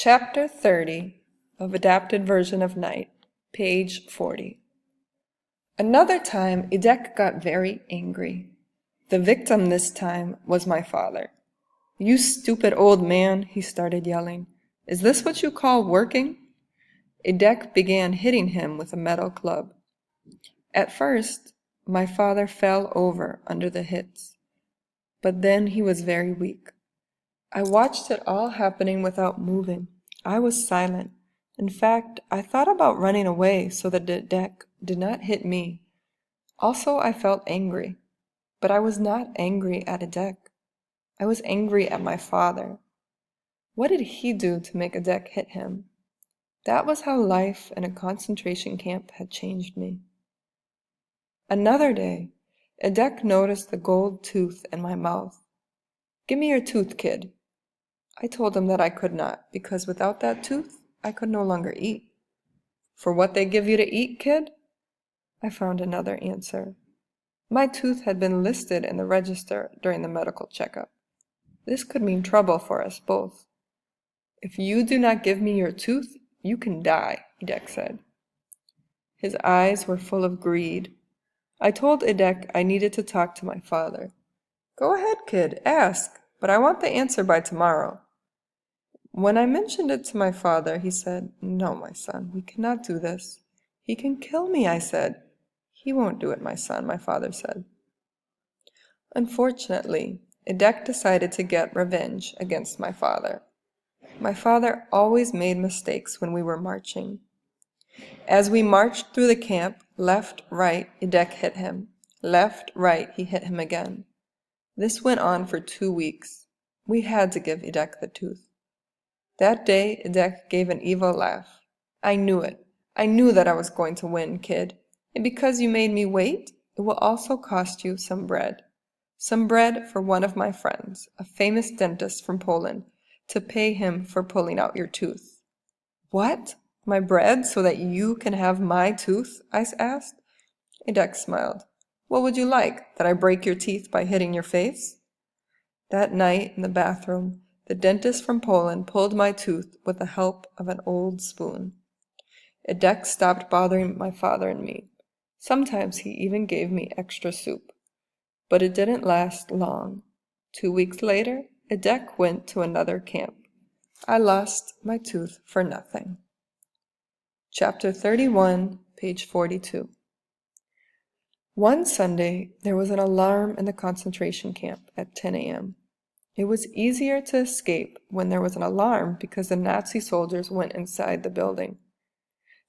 Chapter 30 of Adapted Version of Night, page 40. Another time, Edek got very angry. The victim this time was my father. "You stupid old man," he started yelling. "Is this what you call working?" Edek began hitting him with a metal club. At first, my father fell over under the hits, but then he was very weak. I watched it all happening without moving. I was silent. In fact, I thought about running away so that Edek did not hit me. Also, I felt angry. But I was not angry at Edek. I was angry at my father. What did he do to make Edek hit him? That was how life in a concentration camp had changed me. Another day, Edek noticed the gold tooth in my mouth. "Give me your tooth, kid." I told him that I could not, because without that tooth, I could no longer eat. "For what they give you to eat, kid?" I found another answer. My tooth had been listed in the register during the medical checkup. This could mean trouble for us both. "If you do not give me your tooth, you can die," Edek said. His eyes were full of greed. I told Edek I needed to talk to my father. "Go ahead, kid, ask, but I want the answer by tomorrow." When I mentioned it to my father, he said, "No, my son, we cannot do this." "He can kill me," I said. "He won't do it, my son," my father said. Unfortunately, Edek decided to get revenge against my father. My father always made mistakes when we were marching. As we marched through the camp, left, right, Edek hit him. Left, right, he hit him again. This went on for 2 weeks. We had to give Edek the tooth. That day, Edek gave an evil laugh. "I knew it. I knew that I was going to win, kid. And because you made me wait, it will also cost you some bread. Some bread for one of my friends, a famous dentist from Poland, to pay him for pulling out your tooth." "What? My bread so that you can have my tooth?" I asked. Edek smiled. "What would you like, that I break your teeth by hitting your face?" That night in the bathroom, the dentist from Poland pulled my tooth with the help of an old spoon. Edek stopped bothering my father and me. Sometimes he even gave me extra soup. But it didn't last long. 2 weeks later, Edek went to another camp. I lost my tooth for nothing. Chapter 31, page 42. One Sunday, there was an alarm in the concentration camp at 10 a.m. It was easier to escape when there was an alarm because the Nazi soldiers went inside the building.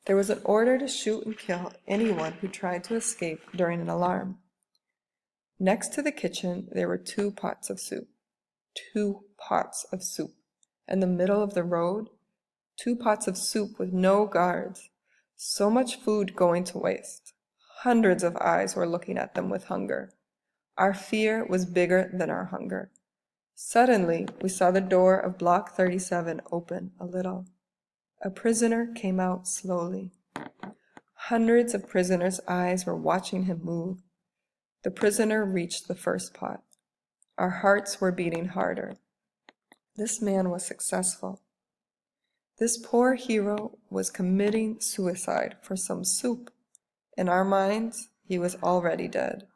There was an order to shoot and kill anyone who tried to escape during an alarm. Next to the kitchen, there were 2 pots of soup. 2 pots of soup. In the middle of the road, 2 pots of soup with no guards. So much food going to waste. Hundreds of eyes were looking at them with hunger. Our fear was bigger than our hunger. Suddenly, we saw the door of Block 37 open a little. A prisoner came out slowly. Hundreds of prisoners' eyes were watching him move. The prisoner reached the first pot. Our hearts were beating harder. This man was successful. This poor hero was committing suicide for some soup. In our minds, he was already dead.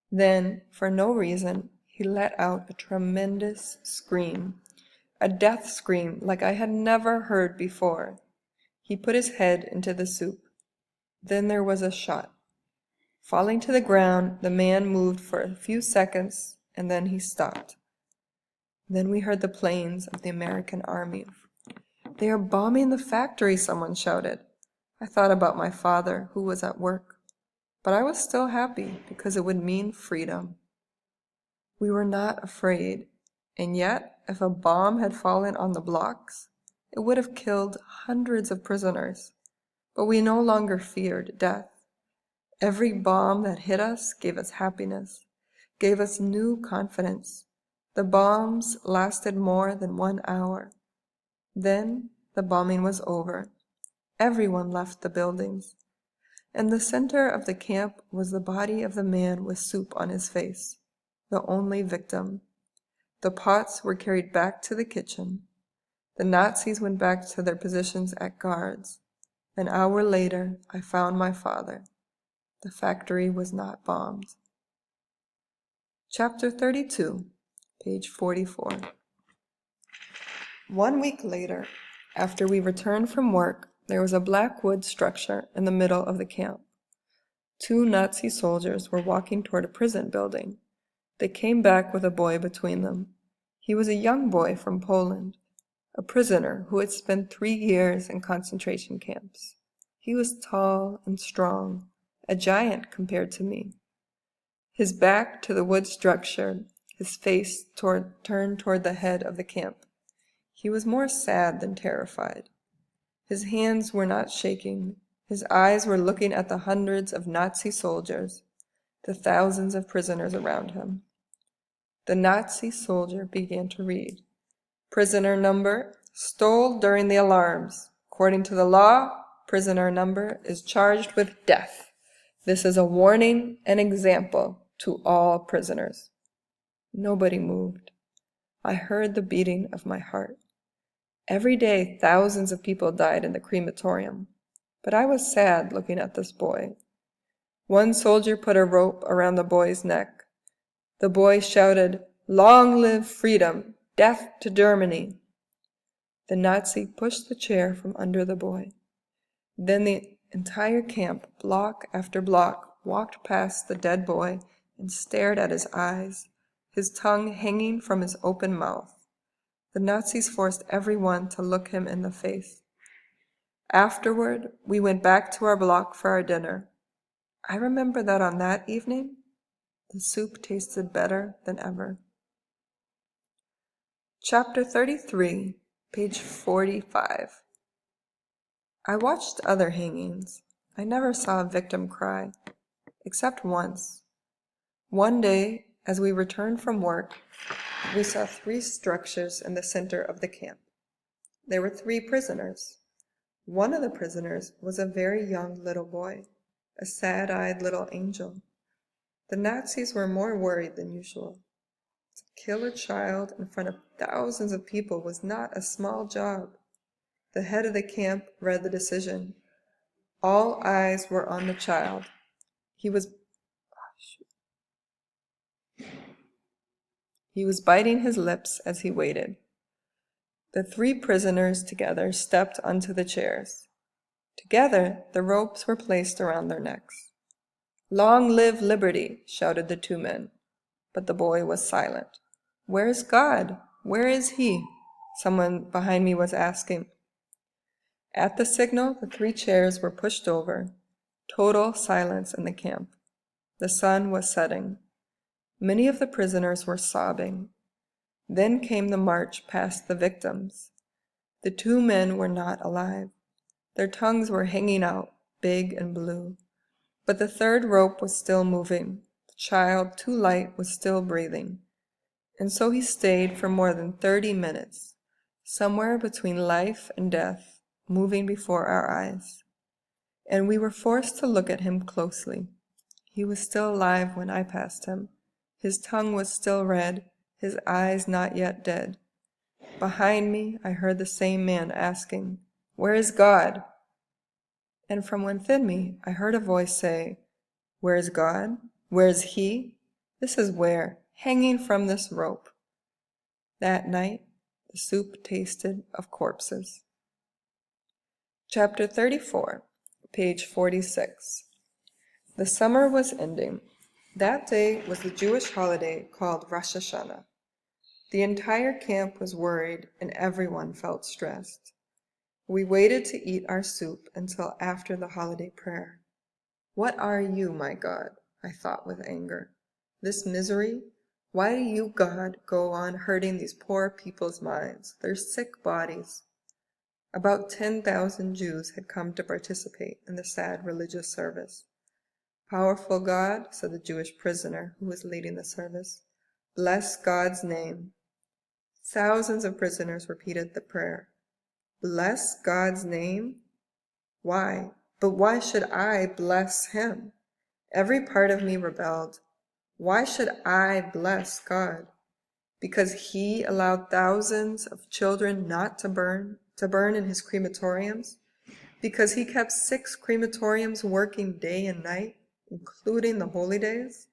Then, for no reason, he let out a tremendous scream, a death scream like I had never heard before. He put his head into the soup. Then there was a shot. Falling to the ground, the man moved for a few seconds, and then he stopped. Then we heard the planes of the American army. "They are bombing the factory," someone shouted. I thought about my father, who was at work. But I was still happy because it would mean freedom. We were not afraid, and yet if a bomb had fallen on the blocks, it would have killed hundreds of prisoners. But we no longer feared death. Every bomb that hit us gave us happiness, gave us new confidence. The bombs lasted more than 1 hour. Then the bombing was over. Everyone left the buildings. In the center of the camp was the body of the man with soup on his face, the only victim. The pots were carried back to the kitchen. The Nazis went back to their positions at guards. An hour later, I found my father. The factory was not bombed. Chapter 32, page 44. 1 week later, after we returned from work, there was a black wood structure in the middle of the camp. 2 Nazi soldiers were walking toward a prison building. They came back with a boy between them. He was a young boy from Poland, a prisoner who had spent 3 years in concentration camps. He was tall and strong, a giant compared to me. His back to the wood structure, his face turned toward the head of the camp. He was more sad than terrified. His hands were not shaking. His eyes were looking at the hundreds of Nazi soldiers, the thousands of prisoners around him. The Nazi soldier began to read. Prisoner number stole during the alarms. According to the law, prisoner number is charged with death. This is a warning and example to all prisoners. Nobody moved. I heard the beating of my heart. Every day, thousands of people died in the crematorium, but I was sad looking at this boy. One soldier put a rope around the boy's neck. The boy shouted, "Long live freedom! Death to Germany!" The Nazi pushed the chair from under the boy. Then the entire camp, block after block, walked past the dead boy and stared at his eyes, his tongue hanging from his open mouth. The Nazis forced everyone to look him in the face. Afterward, we went back to our block for our dinner. I remember that on that evening, the soup tasted better than ever. Chapter 33, page 45. I watched other hangings. I never saw a victim cry, except once. One day, as we returned from work, we saw 3 structures in the center of the camp. There were 3 prisoners. One of the prisoners was a very young little boy, a sad-eyed little angel. The Nazis were more worried than usual. To kill a child in front of thousands of people was not a small job. The head of the camp read the decision. All eyes were on the child. He was biting his lips as he waited. The 3 prisoners together stepped onto the chairs. Together, the ropes were placed around their necks. "Long live liberty!" shouted the 2 men. But the boy was silent. "Where's God? Where is he?" someone behind me was asking. At the signal, the 3 chairs were pushed over. Total silence in the camp. The sun was setting. Many of the prisoners were sobbing. Then came the march past the victims. The 2 men were not alive. Their tongues were hanging out, big and blue. But the 3rd rope was still moving. The child, too light, was still breathing. And so he stayed for more than 30 minutes, somewhere between life and death, moving before our eyes. And we were forced to look at him closely. He was still alive when I passed him. His tongue was still red, his eyes not yet dead. Behind me, I heard the same man asking, "Where is God?" And from within me, I heard a voice say, "Where is God? Where is He? This is where, hanging from this rope." That night, the soup tasted of corpses. Chapter 34, page 46. The summer was ending. That day was the Jewish holiday called Rosh Hashanah. The entire camp was worried and everyone felt stressed. We waited to eat our soup until after the holiday prayer. "What are you, my God?" I thought with anger. "This misery? Why do you, God, go on hurting these poor people's minds, their sick bodies?" About 10,000 Jews had come to participate in the sad religious service. "Powerful God," said the Jewish prisoner who was leading the service, "bless God's name." Thousands of prisoners repeated the prayer. Bless God's name? Why? But why should I bless him? Every part of me rebelled. Why should I bless God? Because he allowed thousands of children not to burn in his crematoriums? Because he kept 6 crematoriums working day and night, including the holy days?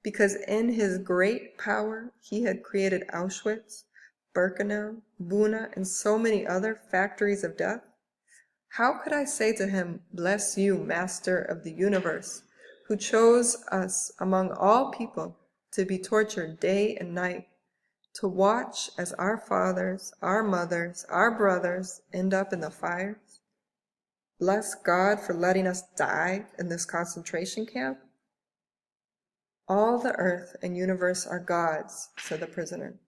Because in his great power he had created Auschwitz, Birkenau, Buna, and so many other factories of death? How could I say to him, "Bless you, Master of the universe, who chose us among all people to be tortured day and night, to watch as our fathers, our mothers, our brothers end up in the fires? Bless God for letting us die in this concentration camp?" "All the earth and universe are God's," said the prisoner.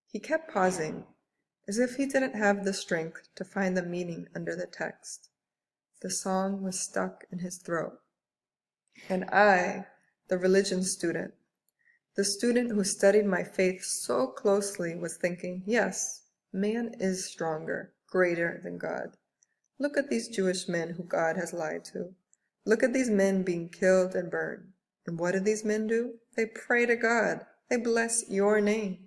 He kept pausing, as if he didn't have the strength to find the meaning under the text. The song was stuck in his throat. And I, the religion student, the student who studied my faith so closely, was thinking, yes, man is stronger, greater than God. Look at these Jewish men who God has lied to. Look at these men being killed and burned. And what do these men do? They pray to God. They bless your name.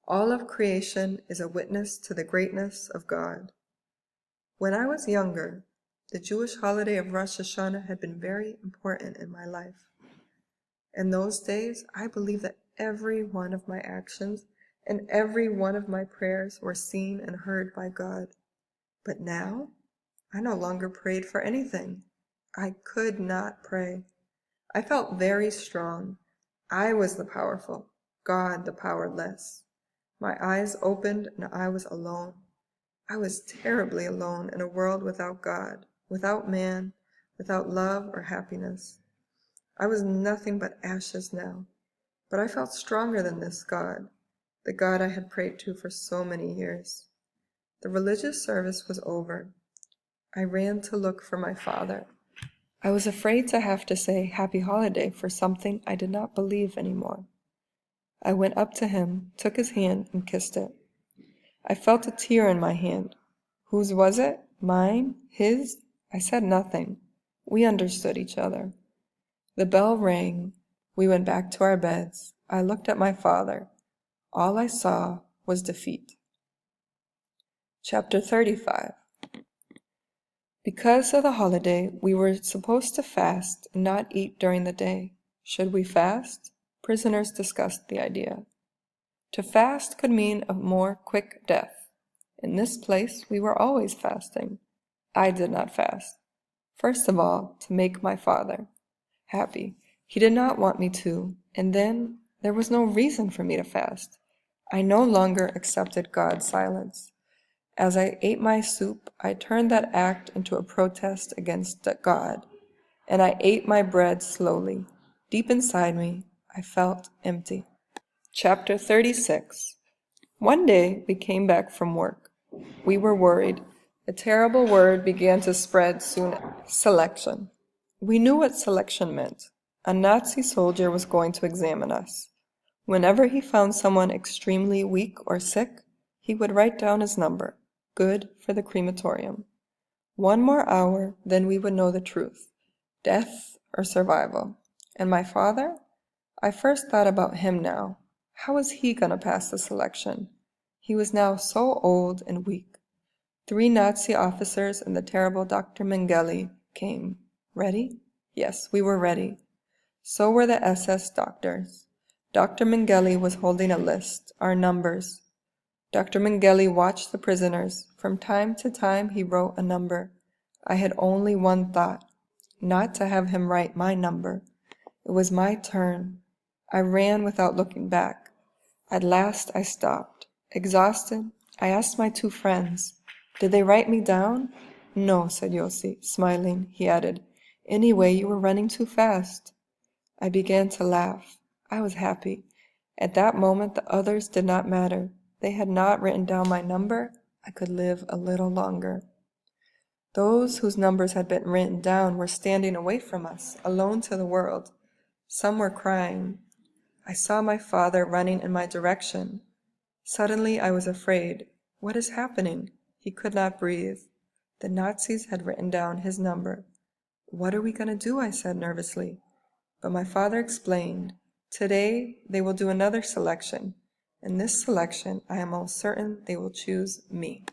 All of creation is a witness to the greatness of God. When I was younger, the Jewish holiday of Rosh Hashanah had been very important in my life. In those days, I believed that every one of my actions and every one of my prayers were seen and heard by God. But now, I no longer prayed for anything. I could not pray. I felt very strong. I was the powerful, God the powerless. My eyes opened and I was alone. I was terribly alone in a world without God, without man, without love or happiness. I was nothing but ashes now, but I felt stronger than this God, the God I had prayed to for so many years. The religious service was over. I ran to look for my father. I was afraid to have to say happy holiday for something I did not believe anymore. I went up to him, took his hand, and kissed it. I felt a tear in my hand. Whose was it? Mine? His? I said nothing. We understood each other. The bell rang. We went back to our beds. I looked at my father. All I saw was defeat. Chapter 35. Because of the holiday, we were supposed to fast and not eat during the day. Should we fast? Prisoners discussed the idea. To fast could mean a more quick death. In this place, we were always fasting. I did not fast. First of all, to make my father happy. He did not want me to, and then there was no reason for me to fast. I no longer accepted God's silence. As I ate my soup, I turned that act into a protest against God, and I ate my bread slowly. Deep inside me, I felt empty. Chapter 36. One day, we came back from work. We were worried. A terrible word began to spread soon: selection. We knew what selection meant. A Nazi soldier was going to examine us. Whenever he found someone extremely weak or sick, he would write down his number. Good for the crematorium. 1 more hour, then we would know the truth. Death or survival. And my father? I first thought about him now. How was he going to pass the selection? He was now so old and weak. 3 Nazi officers and the terrible Dr. Mengele came. Ready? Yes, we were ready. So were the SS doctors. Dr. Mengele was holding a list, our numbers. Dr. Mengele watched the prisoners. From time to time he wrote a number. I had only one thought, not to have him write my number. It was my turn. I ran without looking back. At last I stopped. Exhausted, I asked my 2 friends, "Did they write me down?" "No," said Yossi, smiling. He added, "Anyway, you were running too fast." I began to laugh. I was happy. At that moment the others did not matter. They had not written down my number. I could live a little longer. Those whose numbers had been written down were standing away from us, alone to the world. Some were crying. I saw my father running in my direction. Suddenly I was afraid. What is happening? He could not breathe. The Nazis had written down his number. What are we going to do? I said nervously. But my father explained. Today, they will do another selection. In this selection, I am almost certain they will choose me.